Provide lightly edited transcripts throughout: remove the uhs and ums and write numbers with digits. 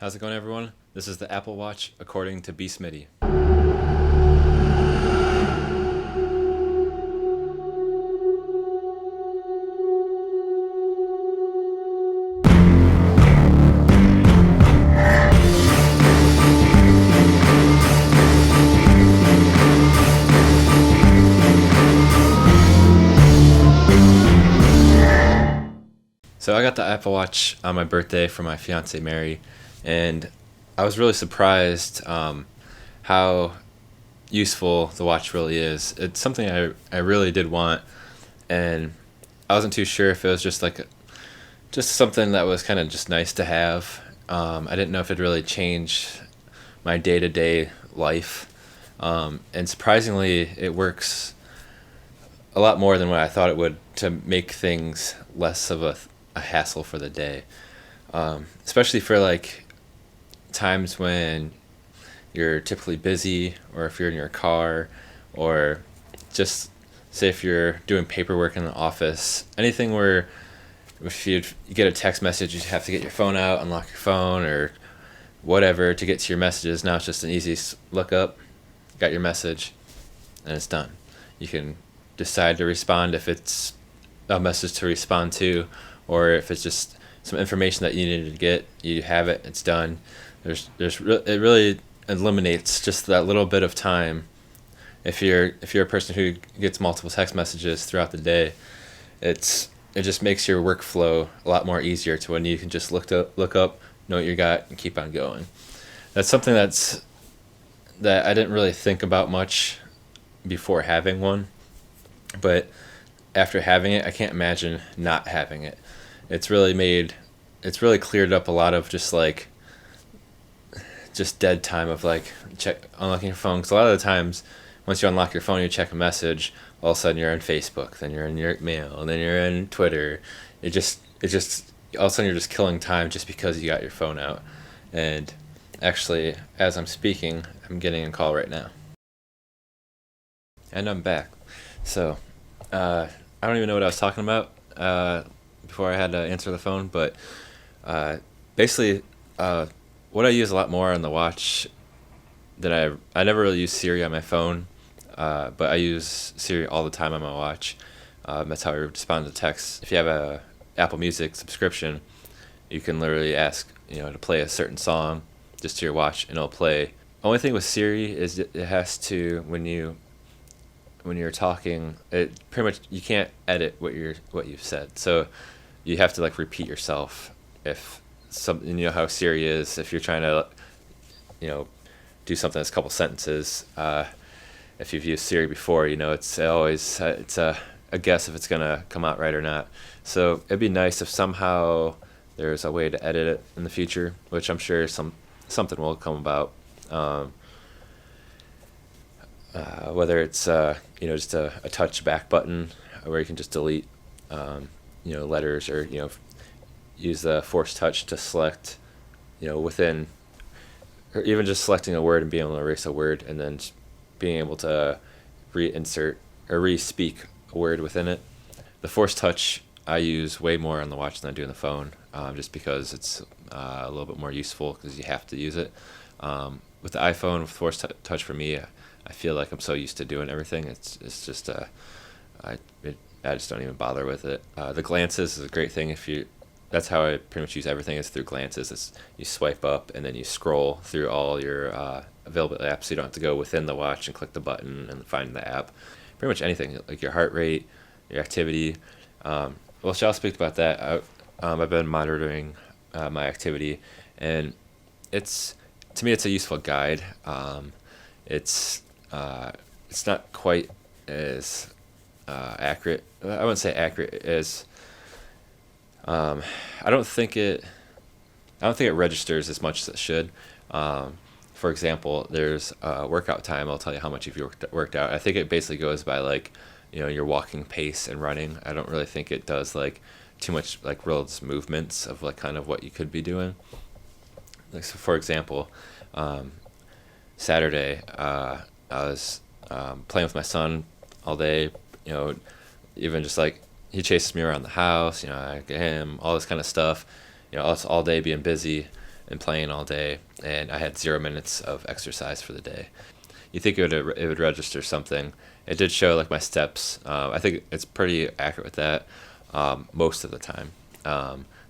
How's it going, everyone? This is the Apple Watch according to bsmitty. So I got the Apple Watch on my birthday from my fiance Mary, and I was really surprised how useful the watch really is. It's something I really did want, and I wasn't too sure if it was just something that was kind of just nice to have. I didn't know if it'd really change my day to day life, and surprisingly, it works a lot more than what I thought it would to make things less of a hassle for the day. Especially for like times when you're typically busy, or if you're in your car, or just say if you're doing paperwork in the office, anything where if you get a text message, you have to get your phone out, unlock your phone, or whatever to get to your messages. Now it's just an easy look up, got your message, and it's done. You can decide to respond if it's a message to respond to, or if it's just some information that you needed to get. You have it. It's done. It really eliminates just that little bit of time. If you're a person who gets multiple text messages throughout the day, it just makes your workflow a lot more easier to when you can just look up, know what you got, and keep on going. That's something that I didn't really think about much before having one, but after having it, I can't imagine not having it. It's really cleared up a lot of just dead time of like unlocking your phone. Because a lot of the times, once you unlock your phone, you check a message. All of a sudden, you're in Facebook, then you're in your mail, and then you're in Twitter. It just all of a sudden you're just killing time just because you got your phone out. And actually, as I'm speaking, I'm getting a call right now, and I'm back. So, I don't even know what I was talking about before I had to answer the phone, but basically, what I use a lot more on the watch than I never really use Siri on my phone, but I use Siri all the time on my watch. That's how I respond to texts. If you have a Apple Music subscription, you can literally ask to play a certain song just to your watch, and it'll play. Only thing with Siri is it has to when you're talking, it pretty much you can't edit what you've said. So you have to like repeat yourself. If something, how Siri is, if you're trying to you know do something that's a couple sentences, if you've used Siri before, it's always it's a guess if it's gonna come out right or not. So it'd be nice if somehow there's a way to edit it in the future, which I'm sure something will come about. Whether it's just a touch back button where you can just delete letters, or use the force touch to select within, or even just selecting a word and being able to erase a word, and then being able to reinsert or re-speak a word within it. The force touch I use way more on the watch than I do on the phone, just because it's a little bit more useful because you have to use it. With the iPhone, with force touch for me, I feel like I'm so used to doing everything. It's just I just don't even bother with it. The glances is a great thing. That's how I pretty much use everything, is through glances. You swipe up and then you scroll through all your available apps. So you don't have to go within the watch and click the button and find the app. Pretty much anything, like your heart rate, your activity. Well, shall I speak about that? I've been monitoring my activity, and to me it's a useful guide. It's it's not quite as accurate. I wouldn't say accurate as I don't think it. I don't think it registers as much as it should. For example, there's workout time. I'll tell you how much you've worked out. I think it basically goes by like your walking pace and running. I don't really think it does like too much like real movements of like kind of what you could be doing. Like, so for example, Saturday, I was playing with my son all day. Even just like he chases me around the house. I get him all this kind of stuff. Us all day being busy, and playing all day, and I had 0 minutes of exercise for the day. You think it would register something. It did show like my steps. I think it's pretty accurate with that most of the time.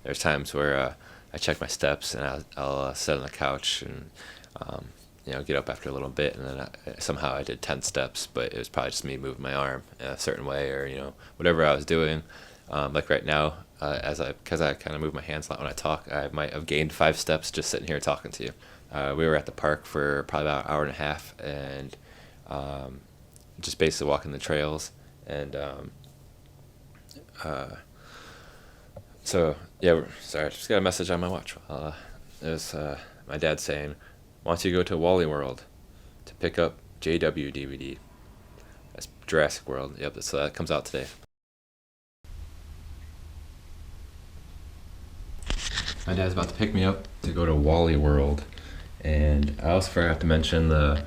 There's times where I check my steps and I'll sit on the couch and get up after a little bit, and then somehow I did 10 steps, but it was probably just me moving my arm in a certain way, or whatever I was doing. Like right now, because I kind of move my hands a lot when I talk, I might have gained 5 steps just sitting here talking to you. We were at the park for probably about an hour and a half, and just basically walking the trails. And so yeah, sorry, I just got a message on my watch. It was my dad saying, "Wants you to go to Wally World to pick up JW DVD." That's Jurassic World. Yep, so that comes out today. My dad's about to pick me up to go to Wally World, and I also forgot to mention the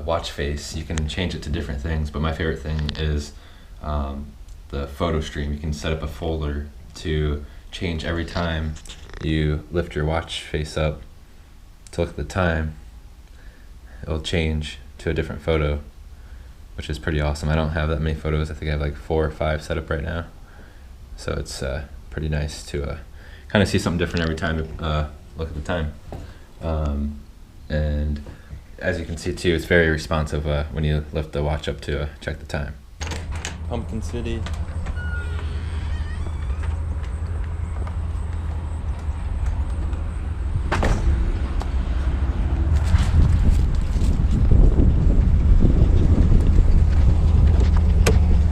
watch face. You can change it to different things, but my favorite thing is the photo stream. You can set up a folder to change every time you lift your watch face up to look at the time. It'll change to a different photo, which is pretty awesome. I don't have that many photos. I think I have like 4 or 5 set up right now, so it's pretty nice to kind of see something different every time to look at the time. And as you can see too, it's very responsive when you lift the watch up to check the time. Pumpkin City.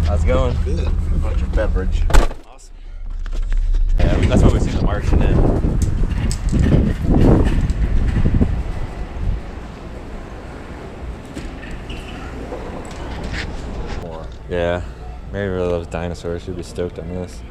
How's it going? Good. A bunch of beverage. Awesome. Yeah, that's what we see the Martian in. Yeah, Mary really loves dinosaurs. She'd be stoked on this.